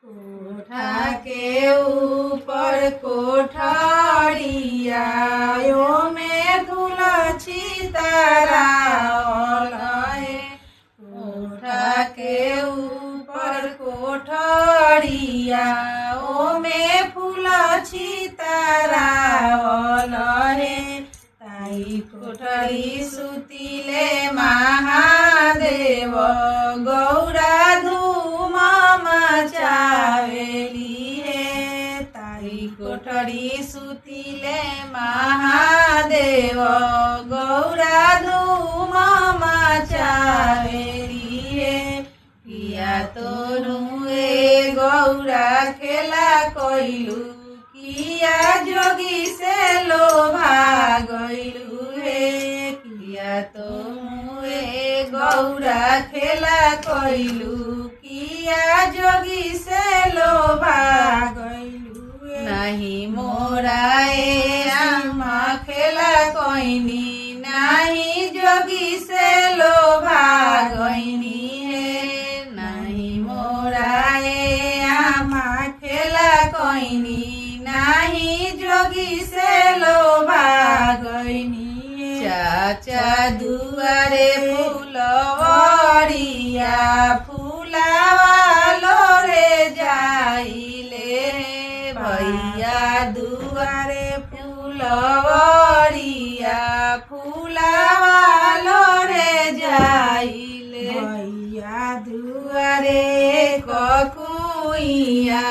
कोठा के ऊपर कोठरिया में तुलसी तरावल है। कोठा के ऊपर कोठरिया में फूलछी तरावल है। ताई कोठरी सुतिले महादेव गौरा धूम मचावेली है। ताई कोठरी सुतिले महादेव गौरा धूम मचावेली है। किया तोरुए गौरा खेला कोइलू किया जोगी से लोभा गइलू हे। किया तोरुए गौरा खेला कोइलू किया जोगी से लोभा गइलू हे। नहीं मोराए आमा खेला कोइनी नहीं जोगी से लोभा गइनी है। नहीं मोराए आमा खेला कोइनी नहीं जोगी से लोभा गइनी है। चाचा दुआरे फूलवरिया फूलावालो रे जाइले। भैया दुआरे फूलवरिया फूलावालो रे जाइले। भैया दुआरे ककुइया